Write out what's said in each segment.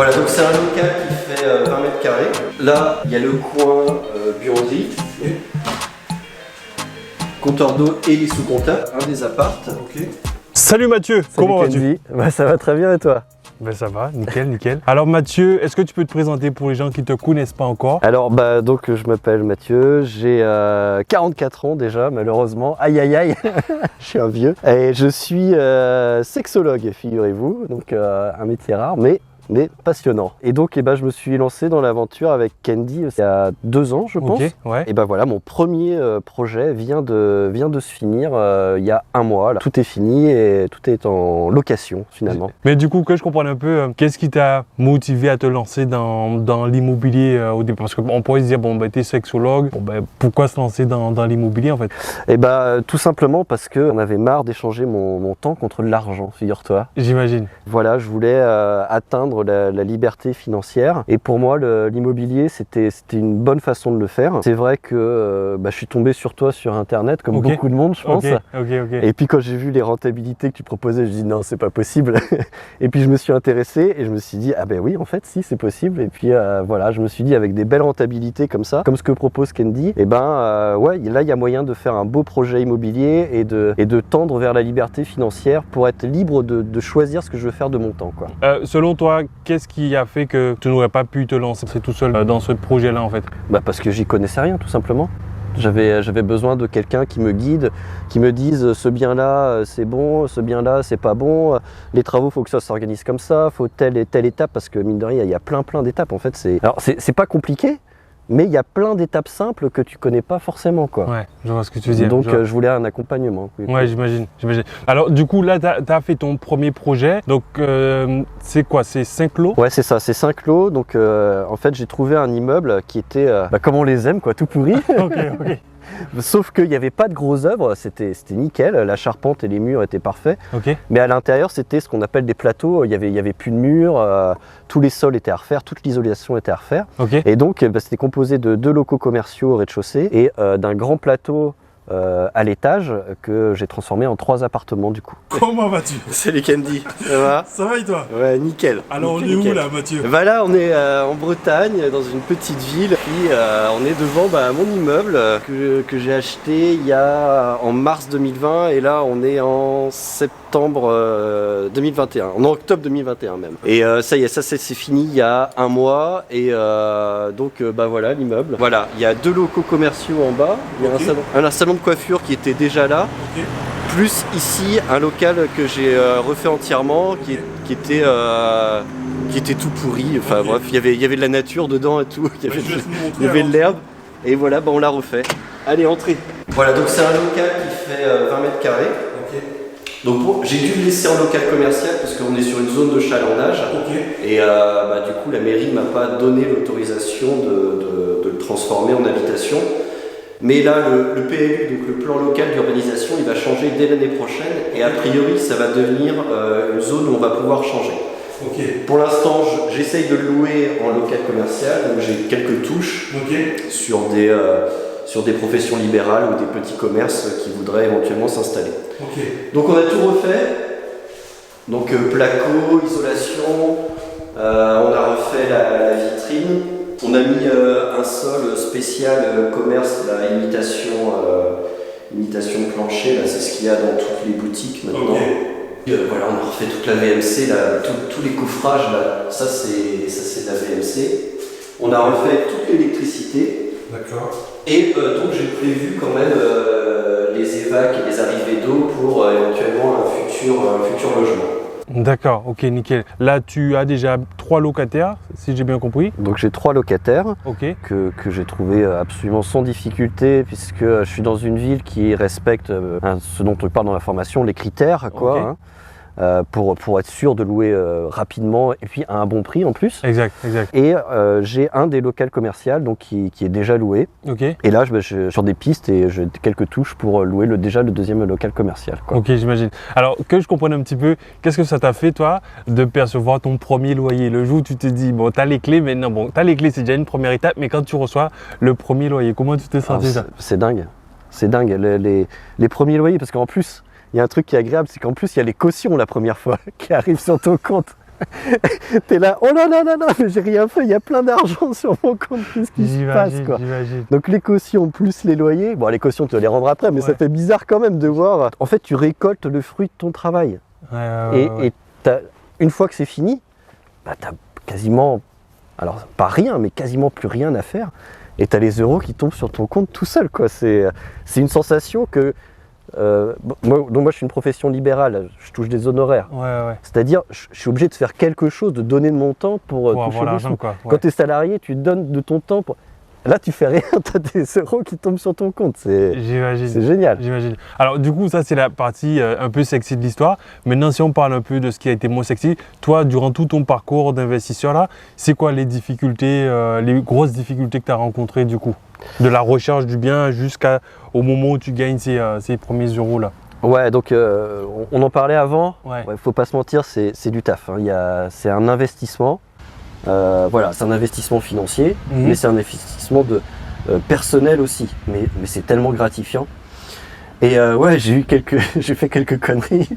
Voilà, donc c'est un local qui fait 20 mètres carrés. Là, il y a le coin buanderie, comptoir d'eau et les sous-compteurs, un des appartes. Salut Mathieu, comment vas-tu? Ça va très bien et toi? Ben ça va, nickel, nickel. Alors Mathieu, est-ce que tu peux te présenter pour les gens qui ne te connaissent pas encore? Alors donc je m'appelle Mathieu, j'ai 44 ans déjà malheureusement, aïe aïe aïe, je suis un vieux. Et je suis sexologue, figurez-vous, donc un métier rare mais passionnant. Et donc je me suis lancé dans l'aventure avec Candy il y a 2 ans je pense. Ok, ouais. Et voilà, mon premier projet vient de se finir il y a 1 mois. Là. Tout est fini et tout est en location finalement. Mais du coup, que je comprenne un peu, qu'est-ce qui t'a motivé à te lancer dans l'immobilier au début? Parce qu'on pourrait se dire, bon, t'es sexologue, pourquoi se lancer dans l'immobilier en fait? Et tout simplement parce qu'on avait marre d'échanger mon temps contre de l'argent, figure-toi. J'imagine. Voilà, je voulais atteindre la liberté financière et pour moi l'immobilier c'était une bonne façon de le faire. C'est vrai que je suis tombé sur toi sur internet comme beaucoup de monde je pense. Et puis quand j'ai vu les rentabilités que tu proposais, je dis non c'est pas possible. Et puis je me suis intéressé et je me suis dit ah ben oui en fait si c'est possible. Et puis voilà, je me suis dit avec des belles rentabilités comme ça, comme ce que propose Candy, et ouais là il y a moyen de faire un beau projet immobilier et de tendre vers la liberté financière pour être libre de choisir ce que je veux faire de mon temps quoi. Selon toi, qu'est-ce qui a fait que tu n'aurais pas pu te lancer tout seul dans ce projet-là en fait? Parce que j'y connaissais rien tout simplement. J'avais besoin de quelqu'un qui me guide, qui me dise ce bien-là c'est bon, ce bien-là c'est pas bon, les travaux faut que ça s'organise comme ça, faut telle et telle étape parce que mine de rien il y a plein d'étapes en fait. Alors c'est pas compliqué. Mais il y a plein d'étapes simples que tu connais pas forcément quoi. Ouais, je vois ce que tu veux dire. Donc je voulais un accompagnement. Ouais, j'imagine. Alors du coup là, tu as fait ton premier projet. Donc c'est quoi? C'est 5 lots? Ouais, c'est ça, c'est 5 lots. Donc en fait, j'ai trouvé un immeuble qui était comme on les aime quoi, tout pourri. Ok. Sauf qu'il n'y avait pas de grosses œuvres, c'était nickel, la charpente et les murs étaient parfaits. Mais à l'intérieur, c'était ce qu'on appelle des plateaux, il y avait plus de murs, tous les sols étaient à refaire, toute l'isolation était à refaire. Et donc, c'était composé de 2 locaux commerciaux au rez-de-chaussée et d'un grand plateau à l'étage que j'ai transformé en 3 appartements du coup. Comment vas-tu? Salut Candy, ça va? Ça va et toi? Ouais, nickel. Alors nickel, on est où là Mathieu? Là on est en Bretagne, dans une petite ville, puis on est devant mon immeuble que j'ai acheté en mars 2020 et là on est en septembre 2021, en octobre 2021 même. Et ça y est, ça c'est fini il y a 1 mois et donc voilà l'immeuble. Voilà, il y a 2 locaux commerciaux en bas, il y a un salon de coiffure qui était déjà là, plus ici un local que j'ai refait entièrement qui était tout pourri, enfin bref, il y avait de la nature dedans et tout, il y avait de l'herbe et voilà, on l'a refait. Allez, entrez. Voilà, donc c'est un local qui fait 20 mètres carrés. Donc j'ai dû le laisser en local commercial parce qu'on est sur une zone de chalandage et du coup la mairie m'a pas donné l'autorisation de le transformer en habitation. Mais là, le PLU, donc le plan local d'urbanisation, il va changer dès l'année prochaine et a priori, ça va devenir une zone où on va pouvoir changer. Pour l'instant, j'essaye de le louer en local commercial, donc j'ai quelques touches sur des professions libérales ou des petits commerces qui voudraient éventuellement s'installer. Donc on a tout refait, donc placo, isolation, on a refait la vitrine. On a mis un sol spécial commerce, imitation plancher, c'est ce qu'il y a dans toutes les boutiques maintenant. Voilà, on a refait toute la VMC, tous les coffrages, ça c'est de la VMC. On a refait toute l'électricité. Et donc j'ai prévu quand même les évacs et les arrivées d'eau pour éventuellement un futur logement. D'accord, ok, nickel. Là, tu as déjà 3 locataires, si j'ai bien compris. Donc j'ai 3 locataires que j'ai trouvé absolument sans difficulté puisque je suis dans une ville qui respecte ce dont on parle dans la formation, les critères pour être sûr de louer rapidement et puis à un bon prix en plus. Exact. Et j'ai un des locaux commerciaux donc qui est déjà loué. Et là je suis sur des pistes et j'ai quelques touches pour louer le deuxième local commercial. Ok, j'imagine. Alors que je comprenne un petit peu, qu'est-ce que ça t'a fait toi de percevoir ton premier loyer? Le jour où tu te dis bon t'as les clés, mais non t'as les clés c'est déjà une première étape, mais quand tu reçois le premier loyer, comment tu t'es senti? C'est dingue. Les premiers loyers parce qu'en plus il y a un truc qui est agréable, c'est qu'en plus il y a les cautions la première fois qui arrivent sur ton compte. T'es là, oh là là là là, mais j'ai rien fait, il y a plein d'argent sur mon compte, qu'est-ce qui se passe quoi. Donc les cautions plus les loyers, bon les cautions tu vas les rendre après, mais ça fait bizarre quand même de voir. En fait tu récoltes le fruit de ton travail. Et une fois que c'est fini, bah, t'as quasiment, alors pas rien, mais quasiment plus rien à faire. Et t'as les euros qui tombent sur ton compte tout seul quoi. C'est une sensation que moi je suis une profession libérale, je touche des honoraires. C'est-à-dire je suis obligé de faire quelque chose, de donner de mon temps pour toucher des sous. Quand tu es salarié, tu donnes de ton temps pour... Là tu fais rien, tu as des euros qui tombent sur ton compte, c'est génial. J'imagine. Alors du coup ça c'est la partie un peu sexy de l'histoire. Maintenant si on parle un peu de ce qui a été moins sexy, toi durant tout ton parcours d'investisseur là, c'est quoi les difficultés, les grosses difficultés que tu as rencontrées du coup? De la recherche du bien jusqu'au moment où tu gagnes ces premiers euros là. Ouais, donc on en parlait avant, faut pas se mentir, c'est du taf, hein. C'est un investissement, voilà, c'est un investissement financier, mais c'est un investissement personnel aussi, mais c'est tellement gratifiant. Et ouais, j'ai fait quelques conneries,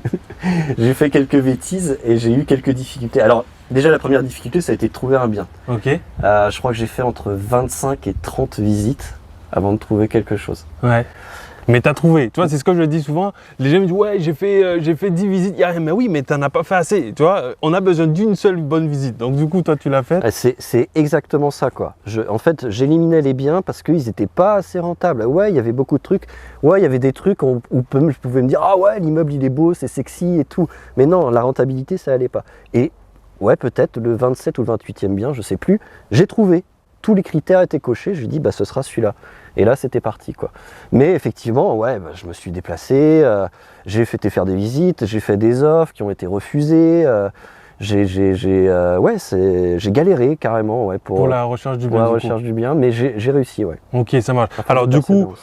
j'ai fait quelques bêtises et j'ai eu quelques difficultés. Alors déjà la première difficulté ça a été de trouver un bien. Je crois que j'ai fait entre 25 et 30 visites avant de trouver quelque chose. Mais t'as trouvé, tu vois, c'est ce que je dis souvent. Les gens me disent ouais j'ai fait 10 visites, y a rien. Mais oui, mais t'en as pas fait assez, tu vois. On a besoin d'une seule bonne visite. Donc du coup toi tu l'as fait. C'est exactement ça quoi. En fait j'éliminais les biens parce qu'ils n'étaient pas assez rentables. Ouais, il y avait beaucoup de trucs. Ouais, il y avait des trucs où je pouvais me dire ah ouais l'immeuble il est beau, c'est sexy et tout. Mais non, la rentabilité ça allait pas. Et ouais, peut-être le 27 ou le 28e bien, je sais plus, j'ai trouvé. Tous les critères étaient cochés, je lui ai dit bah ce sera celui-là. Et là c'était parti quoi. Mais effectivement, ouais, bah, je me suis déplacé, j'ai fait faire des visites, j'ai fait des offres qui ont été refusées, j'ai galéré carrément pour la recherche du bien. Pour la recherche du bien, mais j'ai réussi, ouais. Ok, ça marche. Alors du coup,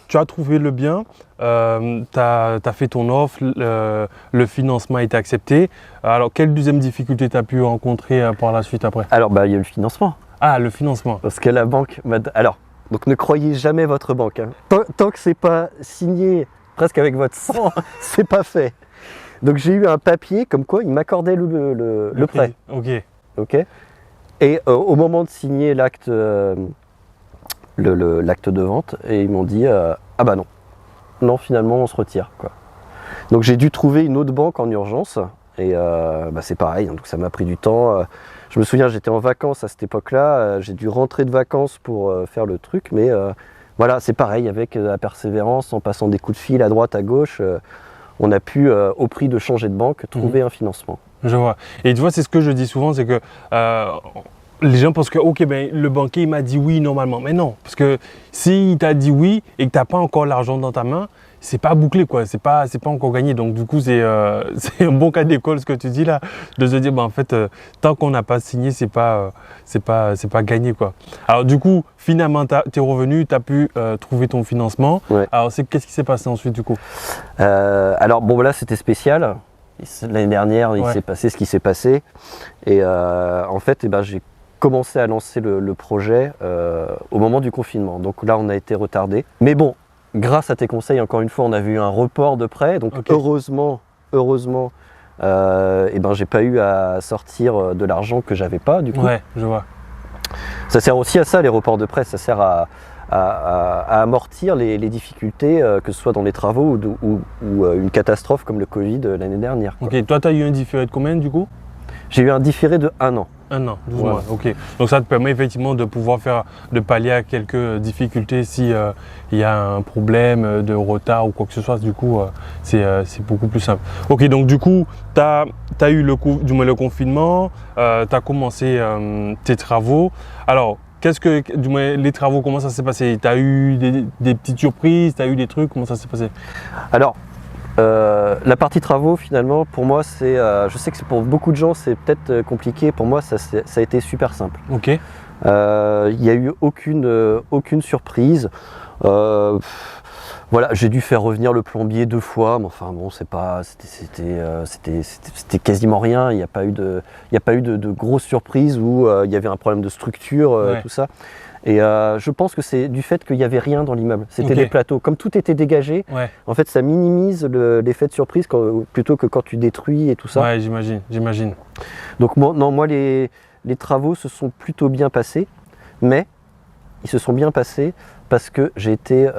tu as trouvé le bien, tu as fait ton offre, le financement a été accepté. Alors quelle deuxième difficulté tu as pu rencontrer par la suite après? Alors bah il y a eu le financement. Ah, le financement. Parce que la banque m'a... Alors, donc ne croyez jamais votre banque. Hein. Tant que c'est pas signé presque avec votre sang, c'est pas fait. Donc j'ai eu un papier comme quoi il m'accordait le prêt. Ok. Et au moment de signer l'acte l'acte de vente, et ils m'ont dit ah bah non finalement on se retire quoi. Donc j'ai dû trouver une autre banque en urgence et bah, c'est pareil, donc ça m'a pris du temps. Je me souviens, j'étais en vacances à cette époque-là, j'ai dû rentrer de vacances pour faire le truc, mais voilà, c'est pareil, avec la persévérance, en passant des coups de fil à droite, à gauche, on a pu, au prix de changer de banque, trouver un financement. Je vois. Et tu vois, c'est ce que je dis souvent, c'est que les gens pensent que ok, ben, le banquier il m'a dit oui normalement, mais non, parce que s'il t'a dit oui et que tu n'as pas encore l'argent dans ta main, c'est pas bouclé quoi, c'est pas encore gagné. Donc du coup c'est un bon cas d'école ce que tu dis là, de se dire bah, en fait tant qu'on n'a pas signé c'est pas gagné quoi. Alors du coup finalement tu es revenu, tu as pu trouver ton financement. Alors qu'est-ce qui s'est passé ensuite du coup? Alors bon là c'était spécial. L'année dernière il s'est passé ce qui s'est passé et en fait j'ai commencé à lancer le projet au moment du confinement. Donc là on a été retardé. Mais bon, grâce à tes conseils, encore une fois, on a vu un report de prêt. Donc heureusement, j'ai pas eu à sortir de l'argent que j'avais pas du coup. Ouais, je vois. Ça sert aussi à ça, les reports de prêt. Ça sert à amortir les difficultés, que ce soit dans les travaux ou une catastrophe comme le Covid l'année dernière. Quoi. Ok, toi tu as eu un différé de combien du coup? J'ai eu un différé de 1 an. 1 an, 12 mois, ok. Donc ça te permet effectivement de pouvoir de pallier à quelques difficultés si il y a un problème de retard ou quoi que ce soit. Du coup, c'est beaucoup plus simple. Ok, donc du coup, tu as eu le confinement, tu as commencé tes travaux. Alors, les travaux, comment ça s'est passé? Tu as eu des petites surprises, tu as eu des trucs, comment ça s'est passé? Alors, la partie travaux finalement pour moi c'est, je sais que pour beaucoup de gens c'est peut-être compliqué, pour moi ça a été super simple. Ok. Il n'y a eu aucune surprise. Voilà, Voilà, j'ai dû faire revenir le plombier 2 fois, mais enfin bon, c'était quasiment rien. Il n'y a pas eu de grosses surprises où il y avait un problème de structure, tout ça. Et je pense que c'est du fait qu'il n'y avait rien dans l'immeuble. C'était des plateaux. Comme tout était dégagé, en fait, ça minimise l'effet de surprise plutôt que quand tu détruis et tout ça. Ouais, j'imagine. Donc moi les travaux se sont plutôt bien passés, mais ils se sont bien passés parce que j'ai été,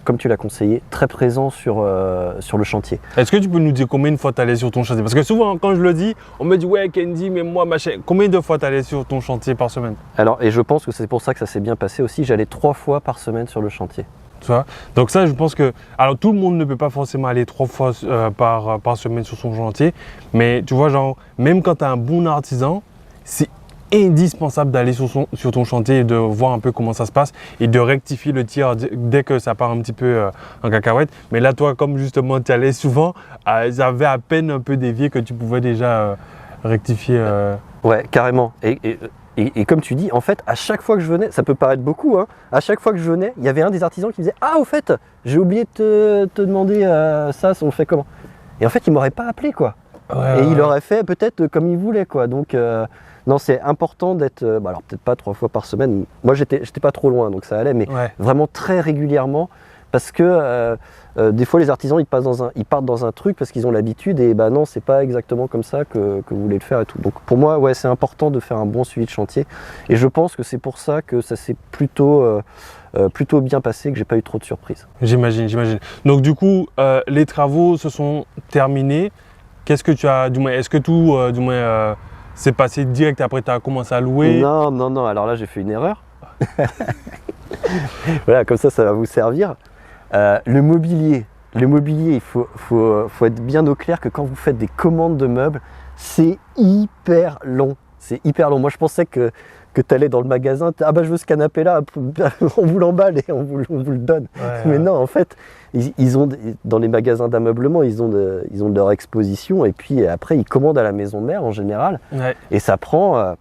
comme tu l'as conseillé, très présent sur le chantier. Est-ce que tu peux nous dire combien de fois tu allais sur ton chantier? Parce que souvent, quand je le dis, on me dit « Ouais, Kendy, mais moi, machin. » Combien de fois tu allais sur ton chantier par semaine? Alors, et je pense que c'est pour ça que ça s'est bien passé aussi. J'allais 3 fois par semaine sur le chantier. Tu vois? Donc ça, je pense que… Alors, tout le monde ne peut pas forcément aller 3 fois par semaine sur son chantier. Mais tu vois, genre, même quand tu as un bon artisan, c'est indispensable d'aller sur ton chantier et de voir un peu comment ça se passe et de rectifier le tir dès que ça part un petit peu en cacahuète. Mais là, toi, comme justement tu allais souvent, ça avait à peine un peu dévié que tu pouvais déjà rectifier. Ouais, carrément. Et comme tu dis, en fait, à chaque fois que je venais, ça peut paraître beaucoup, hein, à chaque fois que je venais, il y avait un des artisans qui me disait « Ah, au fait, j'ai oublié de te demander ça, on fait comment ?» Et en fait, il m'aurait pas appelé, quoi. Il aurait fait peut-être comme il voulait, quoi. Donc, non, c'est important d'être, alors peut-être pas 3 fois par semaine. Moi, j'étais pas trop loin, donc ça allait, mais vraiment très régulièrement, parce que des fois, les artisans, ils partent dans un truc parce qu'ils ont l'habitude, et non, c'est pas exactement comme ça que vous voulez le faire et tout. Donc, pour moi, ouais, c'est important de faire un bon suivi de chantier, et je pense que c'est pour ça que ça s'est plutôt bien passé, que j'ai pas eu trop de surprises. J'imagine. Donc, du coup, les travaux se sont terminés. Qu'est-ce que tu as, du moins, est-ce que tout, c'est passé direct après tu as commencé à louer? Non, alors là j'ai fait une erreur. Voilà, comme ça va vous servir. Le mobilier, il faut être bien au clair que quand vous faites des commandes de meubles, c'est hyper long. Moi je pensais que tu allais dans le magasin, je veux ce canapé là, on vous l'emballe et on vous le donne. Mais non, en fait, ils ont dans les magasins d'ameublement, ils ont de leur exposition, et puis après ils commandent à la maison mère en général, et ça prend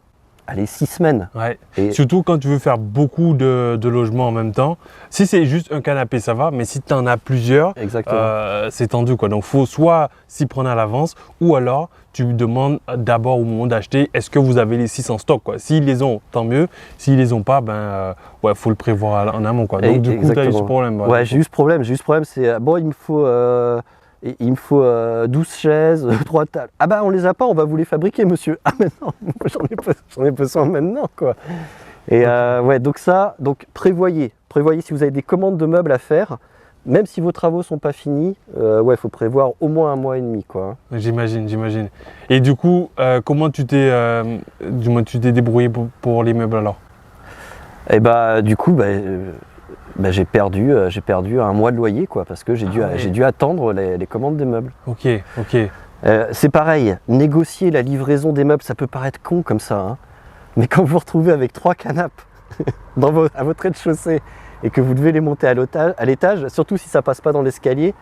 6 semaines. Et surtout quand tu veux faire beaucoup de logements en même temps. Si c'est juste un canapé, ça va, mais si tu en as plusieurs, c'est tendu, quoi. Donc il faut soit s'y prendre à l'avance, ou alors tu demandes d'abord au moment d'acheter, est-ce que vous avez les 6 en stock, quoi. S'ils les ont, tant mieux. S'ils les ont pas, faut le prévoir en amont, quoi. Donc du coup, tu as eu ce problème. J'ai eu ce problème. C'est bon, il me faut 12 chaises, 3 tables. Ah on les a pas, on va vous les fabriquer, monsieur. Ah mais non, j'en ai besoin maintenant, quoi. Et donc prévoyez si vous avez des commandes de meubles à faire, même si vos travaux sont pas finis, faut prévoir au moins 1 mois et demi, quoi. J'imagine. Et du coup, comment tu t'es débrouillé pour les meubles alors? Et du coup, j'ai perdu 1 mois de loyer, quoi, parce que j'ai dû attendre les commandes des meubles. Ok. C'est pareil, négocier la livraison des meubles, ça peut paraître con comme ça, hein, mais quand vous vous retrouvez avec 3 canapes à votre rez-de-chaussée et que vous devez les monter à l'étage, surtout si ça passe pas dans l'escalier,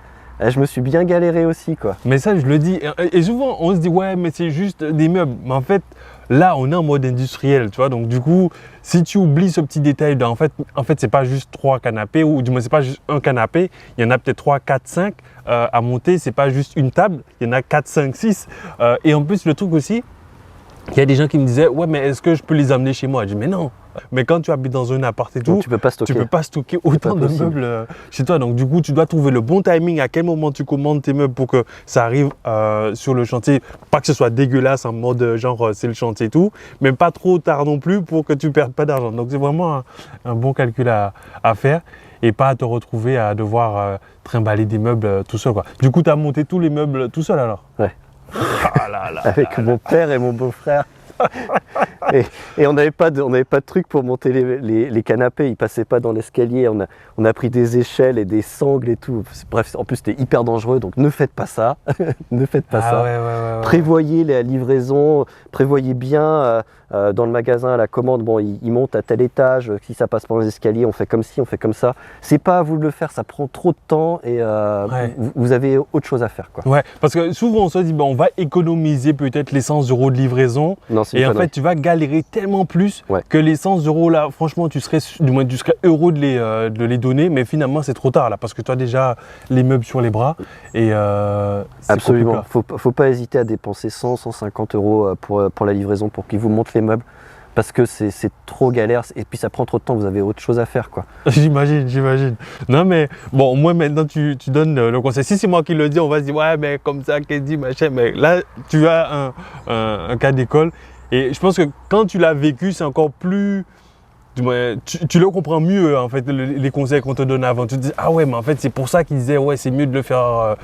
je me suis bien galéré aussi, quoi. Mais ça, je le dis, et souvent on se dit ouais, mais c'est juste des meubles, mais en fait là on est en mode industriel, tu vois. Donc du coup, si tu oublies ce petit détail, en fait c'est pas juste 3 canapés, ou du moins c'est pas juste un canapé, il y en a peut-être 3, 4, 5 à monter. C'est pas juste une table, il y en a 4, 5, 6. Et en plus le truc aussi, il y a des gens qui me disaient ouais, mais est-ce que je peux les amener chez moi? Je dis mais non. Mais quand tu habites dans un appart et tout, tu peux pas stocker autant de meubles chez toi. Donc du coup, tu dois trouver le bon timing, à quel moment tu commandes tes meubles pour que ça arrive sur le chantier. Pas que ce soit dégueulasse en mode genre c'est le chantier et tout, mais pas trop tard non plus pour que tu perdes pas d'argent. Donc c'est vraiment un bon calcul à faire, et pas à te retrouver à devoir trimballer des meubles tout seul, quoi. Du coup, tu as monté tous les meubles tout seul alors? Ouais. Avec mon père et mon beau-frère. et on n'avait pas de truc pour monter les canapés, ils passaient pas dans l'escalier. On a pris des échelles et des sangles et tout. Bref, en plus c'était hyper dangereux, donc ne faites pas ça. Ne faites pas ça. Prévoyez la livraison, prévoyez bien dans le magasin la commande. Bon, il monte à tel étage, si ça passe par les escaliers, on fait comme ci, on fait comme ça. C'est pas à vous de le faire, ça prend trop de temps, et vous avez autre chose à faire, quoi. Ouais, parce que souvent on se dit on va économiser peut-être les 100 € de livraison. Non, et en fait tu vas galérer galérer tellement plus Ouais. que les 100 euros là, franchement, tu serais heureux de les donner, mais finalement, c'est trop tard là, parce que tu as déjà les meubles sur les bras et c'est Absolument. compliqué. Faut pas hésiter à dépenser 100, 150 euros pour la livraison, pour qu'ils vous montrent les meubles. Parce que c'est trop galère et puis ça prend trop de temps, vous avez autre chose à faire, quoi. J'imagine. Non mais bon, moi maintenant tu donnes le conseil. Si c'est moi qui le dis, on va se dire ouais mais comme ça, qu'elle dit machin. Mais là, tu as un cas d'école et je pense que quand tu l'as vécu, c'est encore plus... Du moins, tu le comprends mieux en fait, les conseils qu'on te donne avant. Tu te dis ah ouais mais en fait c'est pour ça qu'ils disaient ouais c'est mieux de le faire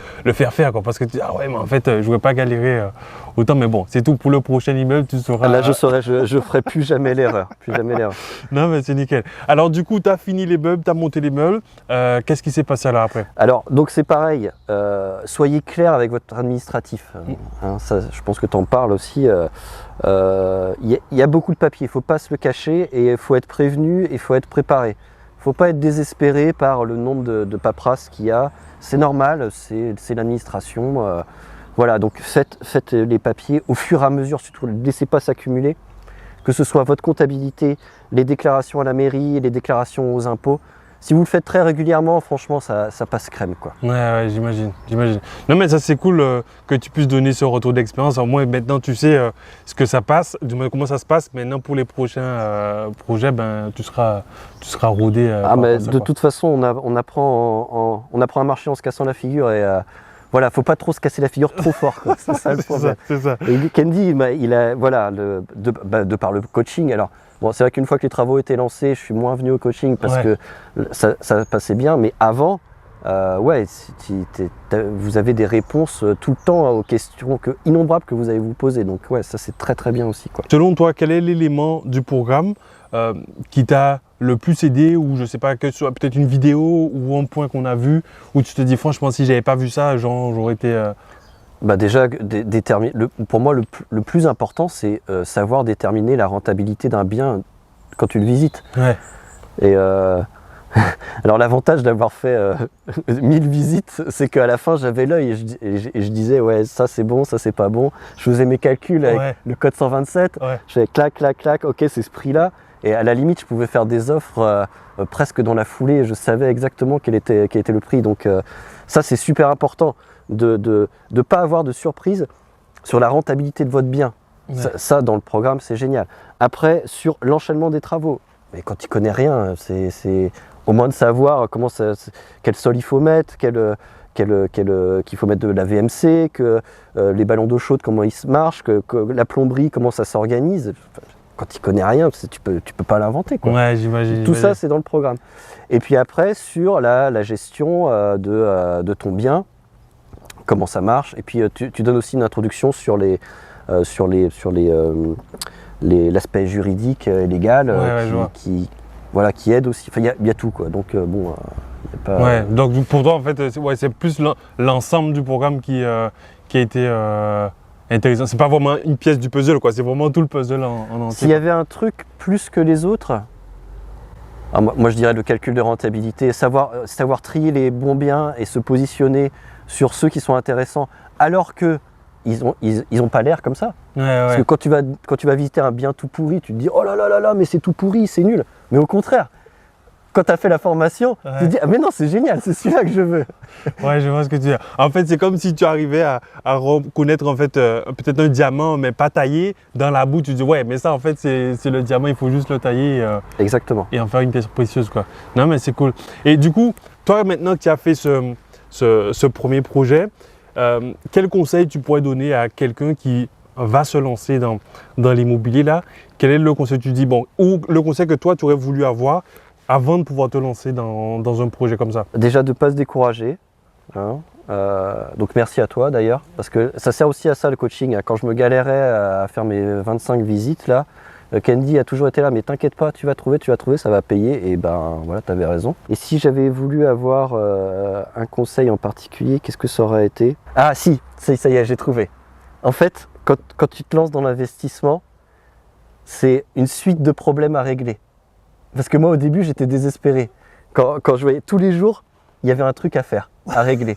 faire quoi, parce que tu dis ah ouais mais en fait je ne voudrais pas galérer autant, mais bon c'est tout pour le prochain immeuble, tu sauras. Là je saurais, je ferai plus jamais l'erreur, Non mais c'est nickel. Alors du coup tu as fini les meubles, tu as monté les meubles, qu'est-ce qui s'est passé alors après? Alors donc c'est pareil, soyez clair avec votre administratif. Hein, ça, je pense que tu en parles aussi. Y a beaucoup de papiers, il ne faut pas se le cacher et il faut être prévenu et il faut être préparé. Il ne faut pas être désespéré par le nombre de paperasses qu'il y a. C'est normal, c'est l'administration. Voilà, donc faites les papiers au fur et à mesure, surtout ne laissez pas s'accumuler. Que ce soit votre comptabilité, les déclarations à la mairie, les déclarations aux impôts. Si vous le faites très régulièrement, franchement, ça passe crème, quoi. Ouais, j'imagine. Non, mais ça, c'est cool que tu puisses donner ce retour d'expérience. Au moins, maintenant, tu sais ce que ça passe, du moins comment ça se passe. Maintenant, pour les prochains projets, ben, tu seras rodé. Mais de toute façon, on apprend à marcher en se cassant la figure et voilà, faut pas trop se casser la figure trop fort, quoi. C'est ça le problème. C'est ça. Et Candy, il a, voilà, de par le coaching, alors. Bon, c'est vrai qu'une fois que les travaux étaient lancés, je suis moins venu au coaching parce que ça passait bien. Mais avant, vous avez des réponses tout le temps aux questions innombrables que vous allez vous poser. Donc ouais, ça c'est très très bien aussi, quoi. Selon toi, quel est l'élément du programme qui t'a le plus aidé, ou je sais pas, que ce soit peut-être une vidéo ou un point qu'on a vu, où tu te dis franchement si j'avais pas vu ça, j'aurais été... Déjà, pour moi, le plus important, c'est savoir déterminer la rentabilité d'un bien quand tu le visites. Ouais. Et alors, l'avantage d'avoir fait 1000 visites, c'est qu'à la fin, j'avais l'œil et je disais, ouais, ça c'est bon, ça c'est pas bon. Je faisais mes calculs avec le code 127. Je faisais clac, clac, clac, ok, c'est ce prix-là. Et à la limite, je pouvais faire des offres presque dans la foulée. Je savais exactement quel était le prix. Donc, ça, c'est super important. De ne pas avoir de surprise sur la rentabilité de votre bien. Ouais. Ça, dans le programme, c'est génial. Après, sur l'enchaînement des travaux, mais quand tu connais rien, c'est au moins de savoir quel sol il faut mettre, qu'il faut mettre de la VMC, que les ballons d'eau chaude, comment ils marchent, que la plomberie, comment ça s'organise. Quand tu connais rien, tu peux pas l'inventer, quoi. Ouais, j'imagine. Tout ça, c'est dans le programme. Et puis après, sur la gestion de ton bien, comment ça marche, et puis tu donnes aussi une introduction sur l'aspect juridique et légal qui aide aussi. Enfin, il y a tout, quoi. Donc bon, y a pas. Ouais. Donc pour toi en fait, c'est plus l'ensemble du programme qui a été intéressant. C'est pas vraiment une pièce du puzzle, quoi. C'est vraiment tout le puzzle en entier. S'il y avait un truc plus que les autres, moi je dirais le calcul de rentabilité, savoir trier les bons biens et se positionner sur ceux qui sont intéressants, alors que ils ont pas l'air comme ça. Parce que quand tu vas visiter un bien tout pourri, tu te dis oh là là là là, mais c'est tout pourri, c'est nul. Mais au contraire, quand tu as fait la formation, tu te dis ah mais non, c'est génial, c'est celui-là que je veux. Ouais, je vois ce que tu dis. En fait, c'est comme si tu arrivais à reconnaître en fait peut-être un diamant mais pas taillé dans la boue. Tu dis ouais, mais ça en fait c'est le diamant, il faut juste le tailler. Exactement. Et en faire une pièce précieuse, quoi. Non mais c'est cool. Et du coup, toi maintenant que tu as fait ce premier projet, quel conseil tu pourrais donner à quelqu'un qui va se lancer dans l'immobilier là? Quel est le conseil que tu dis, bon, ou le conseil que toi tu aurais voulu avoir avant de pouvoir te lancer dans un projet comme ça? Déjà de ne pas se décourager. Hein. Donc merci à toi d'ailleurs, parce que ça sert aussi à ça le coaching. Quand je me galérais à faire mes 25 visites là, Candy a toujours été là, mais t'inquiète pas, tu vas trouver, ça va payer. Et ben voilà, tu avais raison. Et si j'avais voulu avoir un conseil en particulier, qu'est-ce que ça aurait été? Ah si, ça y est, j'ai trouvé. En fait, quand tu te lances dans l'investissement, c'est une suite de problèmes à régler. Parce que moi au début, j'étais désespéré. Quand je voyais tous les jours, il y avait un truc à faire, à régler.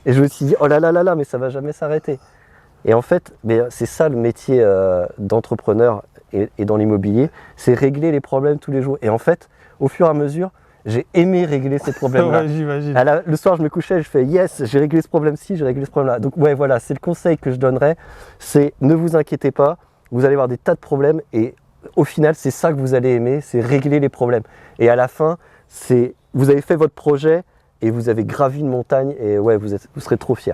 Et je me suis dit, oh là là là là, mais ça va jamais s'arrêter. Et en fait, c'est ça le métier d'entrepreneur. et dans l'immobilier, c'est régler les problèmes tous les jours. Et en fait, au fur et à mesure, j'ai aimé régler ces problèmes-là. Ouais, j'imagine. Le soir, je me couchais, je fais yes, j'ai réglé ce problème-ci, j'ai réglé ce problème-là. Donc ouais, voilà, c'est le conseil que je donnerais, c'est ne vous inquiétez pas, vous allez avoir des tas de problèmes et au final, c'est ça que vous allez aimer, c'est régler les problèmes. Et à la fin, vous avez fait votre projet et vous avez gravi une montagne et ouais, vous serez trop fiers.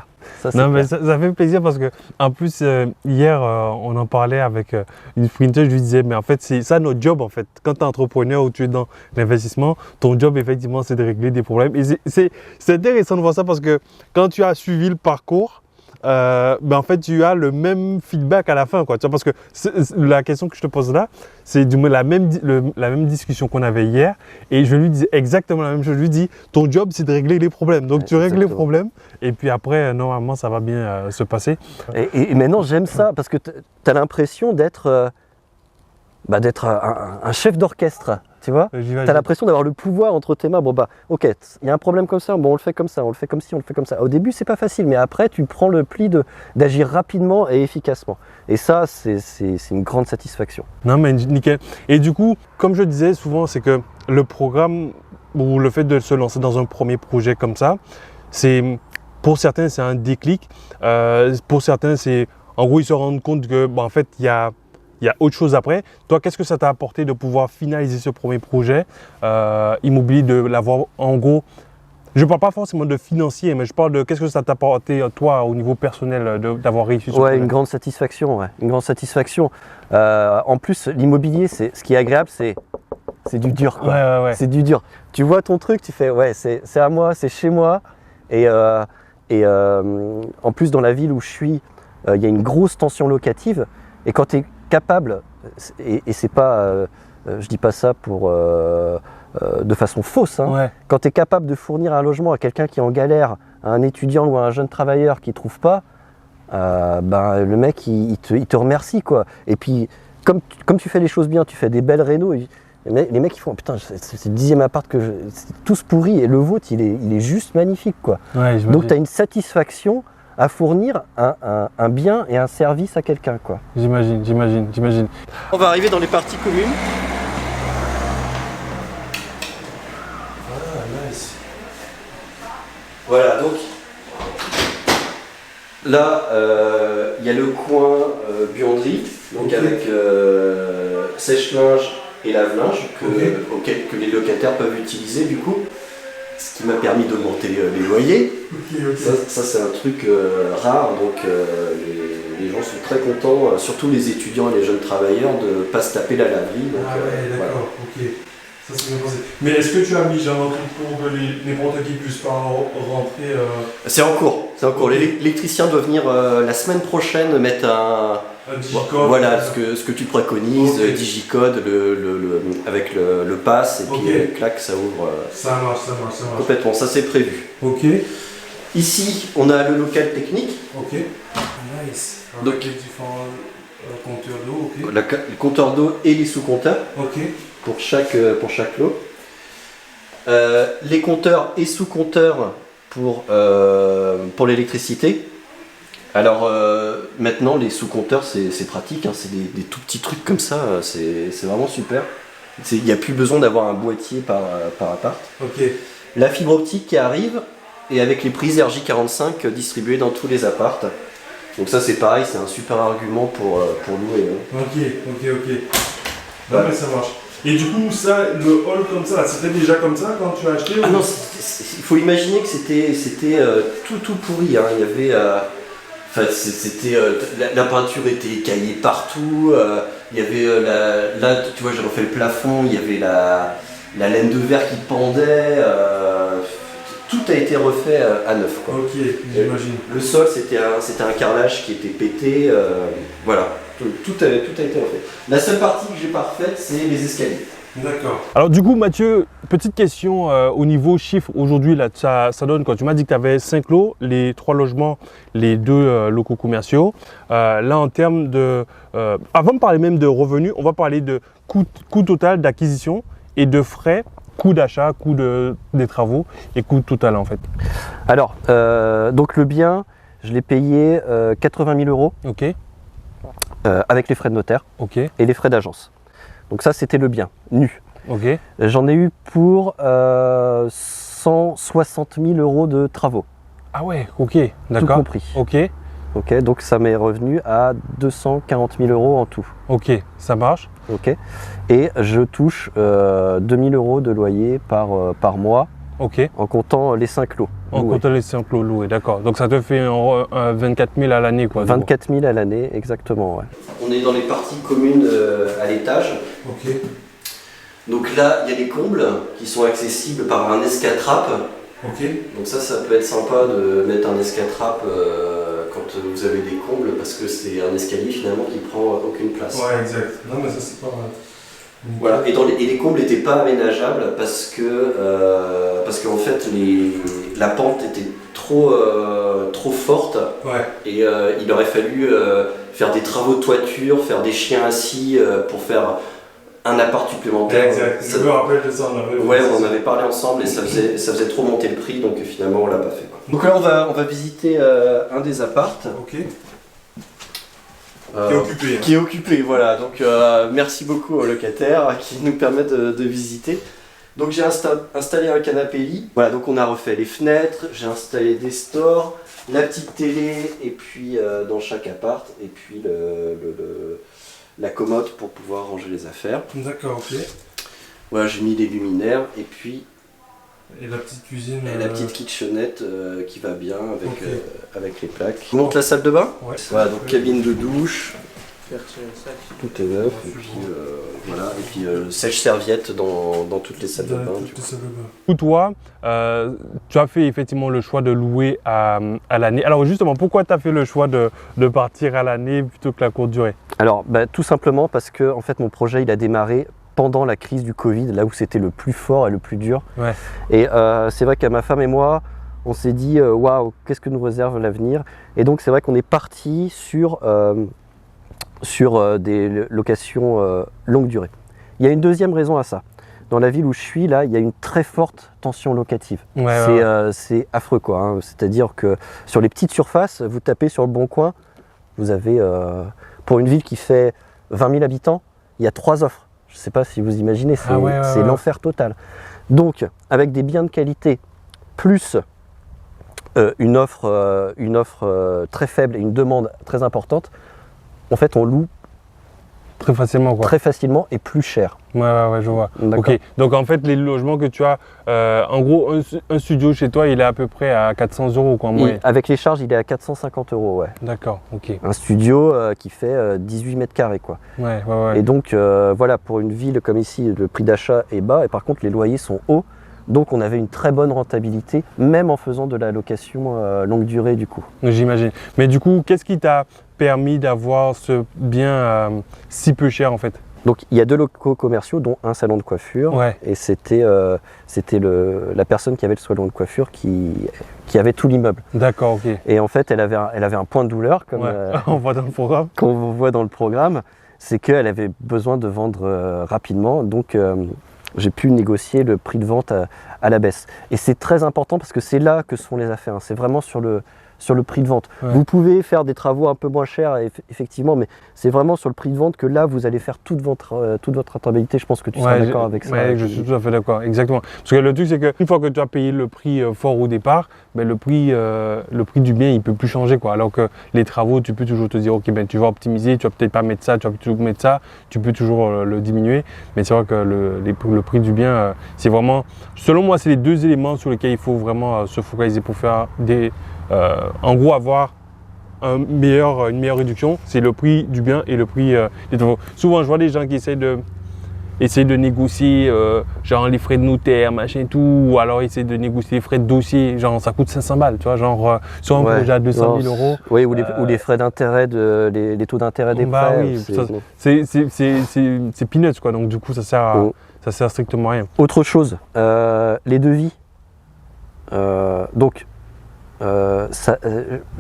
Non, mais ça fait plaisir parce que en plus hier on en parlait avec une sprinter, je lui disais mais en fait c'est ça notre job en fait. Quand tu es entrepreneur ou tu es dans l'investissement, ton job effectivement c'est de régler des problèmes. Et c'est intéressant de voir ça parce que quand tu as suivi le parcours, en fait tu as le même feedback à la fin quoi. Tu vois, parce que la question que je te pose là, c'est du moins la même discussion qu'on avait hier et je lui disais exactement la même chose. Je lui dis ton job c'est de régler les problèmes. Donc tu règles les problèmes et puis après normalement ça va bien se passer. Et maintenant j'aime ça parce que tu as l'impression d'être un chef d'orchestre. Tu vois, tu as l'impression d'avoir le pouvoir entre tes mains. Bon bah, ok, il y a un problème comme ça, bon on le fait comme ça, on le fait comme ci, on le fait comme ça. Au début c'est pas facile, mais après tu prends le pli d'agir rapidement et efficacement. Et ça c'est une grande satisfaction. Non mais nickel. Et du coup, comme je disais souvent, c'est que le programme ou le fait de se lancer dans un premier projet comme ça, pour certains c'est un déclic. Pour certains c'est, en gros ils se rendent compte que en fait il y a autre chose après. Toi, qu'est-ce que ça t'a apporté de pouvoir finaliser ce premier projet immobilier, de l'avoir en gros, je ne parle pas forcément de financier, mais je parle de qu'est-ce que ça t'a apporté toi au niveau personnel d'avoir réussi ce projet. Une grande satisfaction, une grande satisfaction. En plus, l'immobilier, ce qui est agréable, c'est du dur, quoi. Ouais. C'est du dur. Tu vois ton truc, tu fais c'est à moi, c'est chez moi. Et en plus, dans la ville où je suis, il y a une grosse tension locative. Et quand tu es capable, et c'est pas, je dis pas ça de façon fausse, quand tu es capable de fournir un logement à quelqu'un qui est en galère, à un étudiant ou à un jeune travailleur qui ne trouve pas, le mec il te remercie quoi. Et puis comme tu fais les choses bien, tu fais des belles rénos, les mecs ils font putain c'est le 10e appart c'est tous pourris et le vôtre il est juste magnifique quoi. Donc tu as une satisfaction à fournir un bien et un service à quelqu'un quoi. J'imagine. On va arriver dans les parties communes. Nice. Voilà, donc là il y a le coin buanderie, donc avec sèche-linge et lave-linge que les locataires peuvent utiliser du coup. Ce qui m'a permis d'augmenter les loyers. Ça c'est un truc rare, donc les gens sont très contents, surtout les étudiants et les jeunes travailleurs, de ne pas se taper la laverie. Donc, d'accord, ok. Ça c'est bien pensé. Mais est-ce que tu as mis genre un truc pour que n'importe qui puisse pas rentrer C'est en cours. L'électricien doit venir la semaine prochaine mettre un digicode. Voilà ce que tu préconises, digicode avec le pass et puis clac ça ouvre. Ça marche. Complètement, ça c'est prévu. Ok. Ici on a le local technique. Ok. Nice. Donc les différents compteurs d'eau. Ok. Les compteurs d'eau et les sous-compteurs. Ok. Pour chaque lot. Les compteurs et sous-compteurs pour l'électricité. Alors maintenant les sous-compteurs c'est pratique, c'est des tout petits trucs comme ça, c'est vraiment super. Il n'y a plus besoin d'avoir un boîtier par appart. Okay. La fibre optique qui arrive et avec les prises RJ45 distribuées dans tous les apparts. Donc ça c'est pareil, c'est un super argument pour louer. Ok. Non mais ça marche. Et du coup, ça, le hall comme ça, c'était déjà comme ça quand tu as acheté Ah non, il faut imaginer que c'était tout pourri. Il y avait, la peinture était écaillée partout. Il y avait là, tu vois, j'ai refait le plafond. Il y avait la laine de verre qui pendait. Tout a été refait à neuf. Quoi. Ok, j'imagine. Le sol, c'était un carrelage qui était pété. Voilà. Tout a été refait. La seule partie que j'ai pas refaite, c'est les escaliers. D'accord. Alors du coup, Mathieu, petite question au niveau chiffre. Aujourd'hui, là, ça donne quoi? Tu m'as dit que tu avais 5 lots, les 3 logements, les 2 locaux commerciaux. Là, en termes de... avant de parler même de revenus, on va parler de coût total d'acquisition et de frais, coût d'achat, coût des travaux et coût total en fait. Alors, donc le bien, je l'ai payé 80 000 €. Ok. avec les frais de notaire Ok, et les frais d'agence. Donc ça, c'était le bien, nu. ok, J'en ai eu pour 160 000 euros de travaux, ah ouais, ok, tout d'accord, compris. ok, Ok, donc ça m'est revenu à 240 000 euros en tout. ok, ça marche, Ok, et je touche 2 000 euros de loyer par mois ok, en comptant les 5 lots. on loués. compte les 5 lots loués, d'accord, donc ça te fait 24 000 à l'année quoi. 24 000 à l'année, exactement. Ouais. On est dans les parties communes à l'étage. Ok, Donc là, il y a des combles qui sont accessibles par un escatrape. ok, Donc ça peut être sympa de mettre un escatrape quand vous avez des combles parce que c'est un escalier finalement qui prend aucune place. ouais, exact, non mais ça c'est pas mal. Voilà. Et les combles n'étaient pas aménageables parce qu'en fait la pente était trop forte Ouais. et il aurait fallu faire des travaux de toiture, faire des chiens assis pour faire un appart supplémentaire. Je me rappelle de ça, On en avait parlé ensemble et ça faisait trop monter le prix, donc finalement on l'a pas fait. Quoi. Donc là on va visiter un des appartes. Ok. Qui est occupé. Hein. Qui est occupé, voilà. Donc merci beaucoup aux locataires qui nous permettent de visiter. Donc j'ai installé un canapé lit. Voilà, donc on a refait les fenêtres, j'ai installé des stores, la petite télé et puis dans chaque appart et puis la commode pour pouvoir ranger les affaires. D'accord, ok. Voilà, j'ai mis des luminaires et puis Et la petite cuisine. la petite kitchenette qui va bien avec, Ok. avec les plaques. Je vous montre la salle de bain. Ouais. Voilà, donc cabine de douche. Tout est neuf et puis voilà, et puis sèche-serviette dans toutes les salles de bain. du coup. Pour toi, tu as fait effectivement le choix de louer à l'année. Alors justement, pourquoi tu as fait le choix de partir à l'année plutôt que la courte durée? Alors, tout simplement parce que en fait, mon projet il a démarré pendant la crise du Covid, là où c'était le plus fort et le plus dur. Ouais. Et c'est vrai qu'à ma femme et moi, on s'est dit waouh, qu'est-ce que nous réserve l'avenir? Et donc c'est vrai qu'on est parti sur des locations longue durée. Il y a une deuxième raison à ça. Dans la ville où je suis, là, il y a une très forte tension locative. C'est affreux, quoi. Hein. C'est-à-dire que sur les petites surfaces, vous tapez sur le Bon Coin, vous avez, pour une ville qui fait 20 000 habitants, il y a 3 offres. Je ne sais pas si vous imaginez, c'est l'enfer total. Donc, avec des biens de qualité, plus une offre très faible et une demande très importante, en fait, on loue Très facilement, quoi. très facilement et plus cher. Ouais, je vois. D'accord. Ok, donc en fait, les logements que tu as, en gros, un studio chez toi, il est à peu près à 400 euros, quoi, en moyenne. Avec les charges, il est à 450 euros, ouais. D'accord, ok. Un studio qui fait 18 mètres carrés, quoi. Ouais. Et donc, voilà, pour une ville comme ici, le prix d'achat est bas et par contre, les loyers sont hauts. Donc, on avait une très bonne rentabilité, même en faisant de la location longue durée, du coup. J'imagine. Mais du coup, qu'est-ce qui t'a permis d'avoir ce bien si peu cher, en fait? Donc, il y a 2 locaux commerciaux, dont un salon de coiffure. Ouais. Et c'était la personne qui avait le salon de coiffure qui avait tout l'immeuble. D'accord, ok. Et en fait, elle avait un point de douleur, comme On voit dans le programme. qu'on voit dans le programme, c'est qu'elle avait besoin de vendre rapidement. Donc, j'ai pu négocier le prix de vente à la baisse. Et c'est très important parce que c'est là que se font les affaires. Hein. C'est vraiment sur le prix de vente. Ouais. Vous pouvez faire des travaux un peu moins chers, effectivement, mais c'est vraiment sur le prix de vente que là, vous allez faire toute votre rentabilité. Je pense que tu seras d'accord avec ça. Ouais, je suis tout à fait d'accord, exactement. Parce que le truc, c'est qu'une fois que tu as payé le prix fort au départ, ben, le prix du bien, il ne peut plus changer, quoi. Alors que les travaux, tu peux toujours te dire, ok, ben, tu vas optimiser, tu vas peut-être pas mettre ça, tu vas plutôt mettre ça, tu peux toujours le diminuer. Mais c'est vrai que le prix du bien, c'est vraiment, selon moi, c'est les 2 éléments sur lesquels il faut vraiment se focaliser pour faire en gros, avoir une meilleure réduction, c'est le prix du bien et le prix des travaux. Souvent, je vois des gens qui essayent de négocier genre les frais de notaire, machin et tout, ou alors essayer de négocier les frais de dossier, genre ça coûte 500 balles, tu vois, genre sur un projet à 200 000 euros. Oui, ou les frais d'intérêt, les taux d'intérêt des prêts. Oui, c'est peanuts, quoi, donc du coup, ça sert strictement à rien. Autre chose, les devis.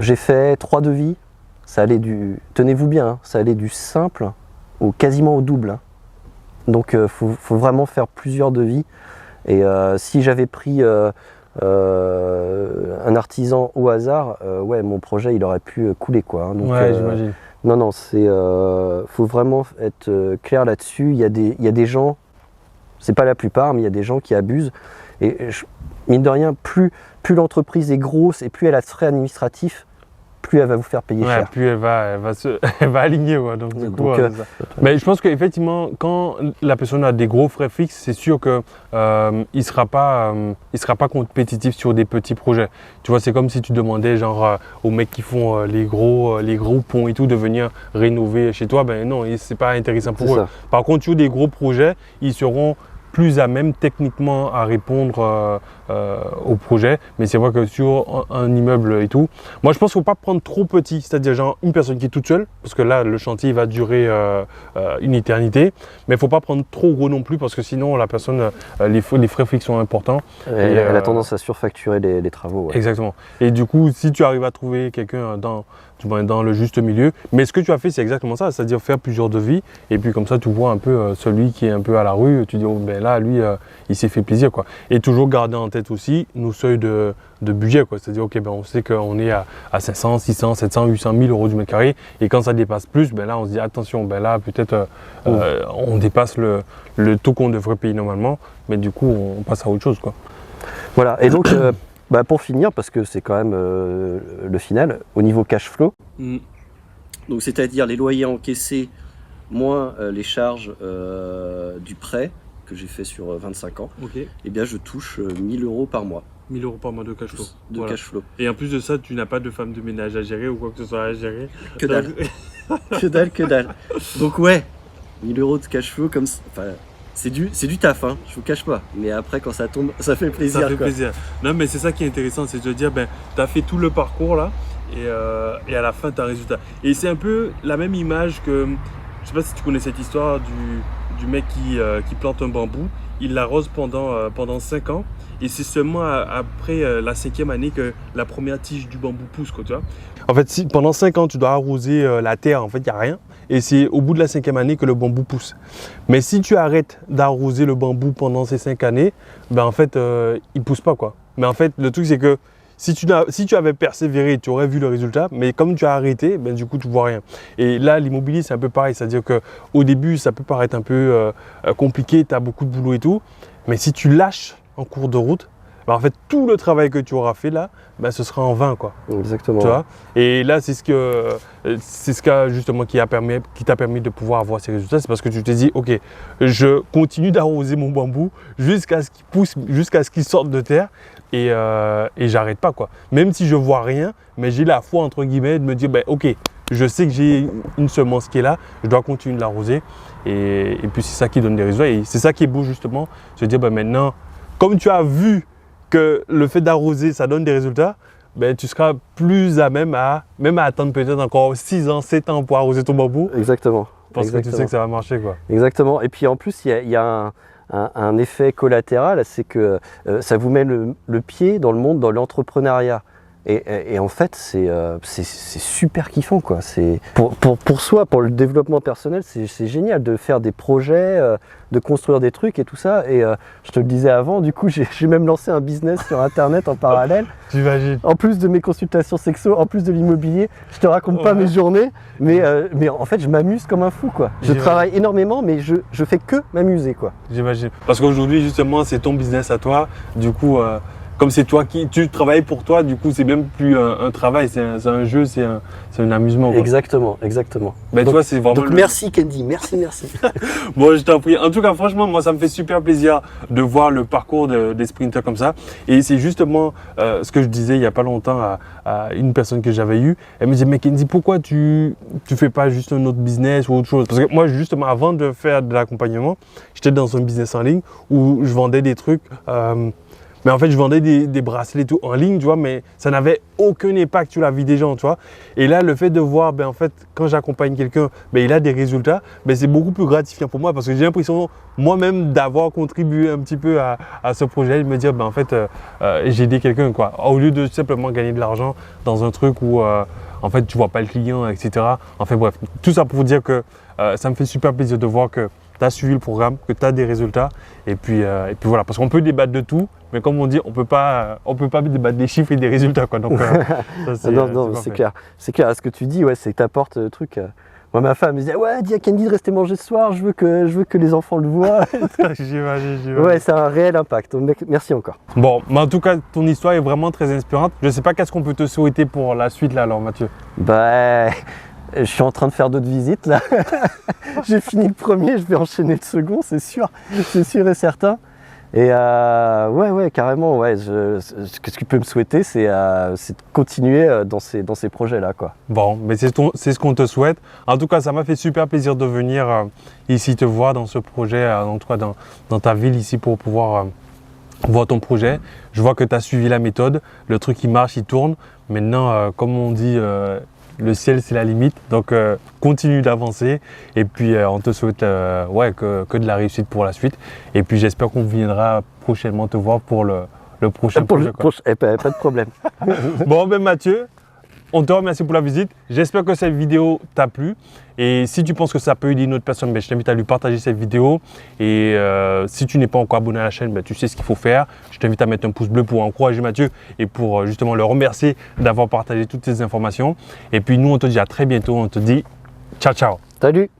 J'ai fait 3 devis, ça allait tenez-vous bien, hein, ça allait du simple quasiment au double. Hein. Donc faut vraiment faire plusieurs devis. Et si j'avais pris un artisan au hasard, mon projet il aurait pu couler, quoi. Hein. Donc, ouais, j'imagine. Non, faut vraiment être clair là-dessus. Il y a des gens, c'est pas la plupart, mais il y a des gens qui abusent. Et mine de rien, plus l'entreprise est grosse et plus elle a de frais administratifs, plus elle va vous faire payer cher. Plus elle va aligner. Ouais. Donc, du coup, mais je pense qu'effectivement, quand la personne a des gros frais fixes, c'est sûr qu'il ne sera pas compétitif sur des petits projets. Tu vois, c'est comme si tu demandais genre aux mecs qui font les gros ponts et tout de venir rénover chez toi. Ben non, c'est pas intéressant pour eux. Par contre, sur des gros projets, ils seront plus à même techniquement à répondre au projet, mais c'est vrai que sur un immeuble et tout, moi je pense qu'il ne faut pas prendre trop petit, c'est-à-dire genre une personne qui est toute seule, parce que là le chantier va durer une éternité, mais il ne faut pas prendre trop gros non plus, parce que sinon la personne, les frais fixes sont importants. Elle a tendance à surfacturer les travaux. Ouais. Exactement. Et du coup, si tu arrives à trouver quelqu'un dans le juste milieu, mais ce que tu as fait c'est exactement ça, c'est-à-dire faire plusieurs devis, et puis comme ça tu vois un peu celui qui est un peu à la rue, tu dis oh, ben là lui il s'est fait plaisir quoi. Et toujours garder en tête aussi nos seuils de budget quoi, c'est-à-dire ok ben on sait qu'on est à 500, 600, 700, 800 000 euros du mètre carré, et quand ça dépasse plus, ben là on se dit attention, ben là peut-être on dépasse le taux qu'on devrait payer normalement, mais du coup on passe à autre chose quoi. Voilà, et donc pour finir, parce que c'est quand même le final, au niveau cash flow. Donc c'est-à-dire les loyers encaissés moins les charges du prêt que j'ai fait sur 25 ans, eh bien je touche 1000 euros par mois. 1000 euros par mois de cash flow. Cash flow. Et en plus de ça, tu n'as pas de femme de ménage à gérer ou quoi que ce soit à gérer. Que dalle. que dalle. Donc ouais, 1000 euros de cash flow comme ça. Enfin, c'est du taf, hein, je vous cache pas. Mais après, quand ça tombe, ça fait plaisir. Ça fait plaisir. Non, mais c'est ça qui est intéressant, c'est de dire, ben, tu as fait tout le parcours là, et à la fin, tu as un résultat. Et c'est un peu la même image que, je sais pas si tu connais cette histoire du mec qui plante un bambou. Il l'arrose pendant 5 ans. Et c'est seulement après la 5e année que la première tige du bambou pousse, quoi, tu vois. En fait, si pendant 5 ans, tu dois arroser la terre, en fait, il n'y a rien. Et c'est au bout de la 5e année que le bambou pousse. Mais si tu arrêtes d'arroser le bambou pendant ces 5 années, ben en fait, il ne pousse pas, quoi. Mais en fait, le truc, c'est que si tu avais persévéré, tu aurais vu le résultat. Mais comme tu as arrêté, ben, du coup, tu ne vois rien. Et là, l'immobilier, c'est un peu pareil. C'est-à-dire qu'au début, ça peut paraître un peu compliqué, tu as beaucoup de boulot et tout. Mais si tu lâches en cours de route, ben en fait, tout le travail que tu auras fait là, ben ce sera en vain, quoi. Exactement. Tu vois, et là, c'est ce qui t'a permis de pouvoir avoir ces résultats. C'est parce que tu t'es dit, ok, je continue d'arroser mon bambou jusqu'à ce qu'il pousse, jusqu'à ce qu'il sorte de terre, et j'arrête pas, quoi. Même si je vois rien, mais j'ai la foi, entre guillemets, de me dire, ben ok, je sais que j'ai une semence qui est là, je dois continuer de l'arroser. Et puis c'est ça qui donne des résultats. Et c'est ça qui est beau, justement, se dire, ben maintenant, comme tu as vu que le fait d'arroser, ça donne des résultats, ben, tu seras plus à même à attendre peut-être encore 6 ans, 7 ans pour arroser ton bambou. Exactement. Parce que tu sais que ça va marcher, quoi. Exactement. Et puis en plus, il y a un effet collatéral, c'est que ça vous met le pied dans le monde, dans l'entrepreneuriat. Et en fait, c'est super kiffant, quoi. Pour soi, pour le développement personnel, c'est génial de faire des projets, de construire des trucs et tout ça. Et je te le disais avant, du coup, j'ai même lancé un business sur Internet en parallèle. J'imagine. En plus de mes consultations sexo, en plus de l'immobilier, je te raconte pas mes journées, mais en fait, je m'amuse comme un fou, quoi. Je travaille énormément, mais je fais que m'amuser, quoi. J'imagine. Parce qu'aujourd'hui, justement, c'est ton business à toi. Du coup, comme c'est toi tu travailles pour toi, du coup, c'est même plus un travail, c'est un jeu, c'est un amusement, quoi. Exactement. Mais toi, c'est vraiment. Donc merci Candy, merci. Bon, je t'en prie. En tout cas, franchement, moi, ça me fait super plaisir de voir le parcours des sprinters comme ça. Et c'est justement ce que je disais il n'y a pas longtemps à une personne que j'avais eue. Elle me disait, mais Candy, pourquoi tu fais pas juste un autre business ou autre chose? Parce que moi, justement, avant de faire de l'accompagnement, j'étais dans un business en ligne où je vendais des trucs. Mais en fait, je vendais des bracelets et tout en ligne, tu vois, mais ça n'avait aucun impact sur la vie des gens, tu vois. Et là, le fait de voir, ben, en fait, quand j'accompagne quelqu'un, ben, il a des résultats, ben, c'est beaucoup plus gratifiant pour moi parce que j'ai l'impression moi-même d'avoir contribué un petit peu à ce projet, de me dire, ben, en fait, j'ai aidé quelqu'un, quoi. Au lieu de simplement gagner de l'argent dans un truc où, en fait, tu vois pas le client, etc. Enfin bref, tout ça pour vous dire que ça me fait super plaisir de voir que tu as suivi le programme, que tu as des résultats. Et puis voilà, parce qu'on peut débattre de tout, mais comme on dit, on peut pas débattre des chiffres et des résultats, quoi. Donc, non, c'est clair. C'est clair. Ce que tu dis, ouais, c'est que tu apportes le truc. Moi, ma femme me disait, ouais, dis à Candy de rester manger ce soir, je veux que les enfants le voient. J'imagine. Ouais, ça a un réel impact. Donc, merci encore. Bon, mais en tout cas, ton histoire est vraiment très inspirante. Je ne sais pas qu'est-ce qu'on peut te souhaiter pour la suite, là, alors, Mathieu. Bah, je suis en train de faire d'autres visites, là. J'ai fini le premier, je vais enchaîner le second, c'est sûr et certain. Et ouais, carrément, ouais. Ce que tu peux me souhaiter, c'est de continuer dans ces projets-là, quoi. Bon, mais c'est ce qu'on te souhaite. En tout cas, ça m'a fait super plaisir de venir ici te voir dans ce projet, en tout cas dans ta ville ici pour pouvoir voir ton projet. Je vois que tu as suivi la méthode, le truc il marche, il tourne. Maintenant, comme on dit, le ciel c'est la limite, donc continue d'avancer et puis on te souhaite que de la réussite pour la suite et puis j'espère qu'on viendra prochainement te voir pour le prochain projet. Pas de problème. Bon ben Mathieu, on te remercie pour la visite, j'espère que cette vidéo t'a plu et si tu penses que ça peut aider une autre personne, ben, je t'invite à lui partager cette vidéo et si tu n'es pas encore abonné à la chaîne, ben, tu sais ce qu'il faut faire. Je t'invite à mettre un pouce bleu pour encourager Mathieu et pour justement le remercier d'avoir partagé toutes ces informations et puis nous on te dit à très bientôt, on te dit ciao ciao. Salut.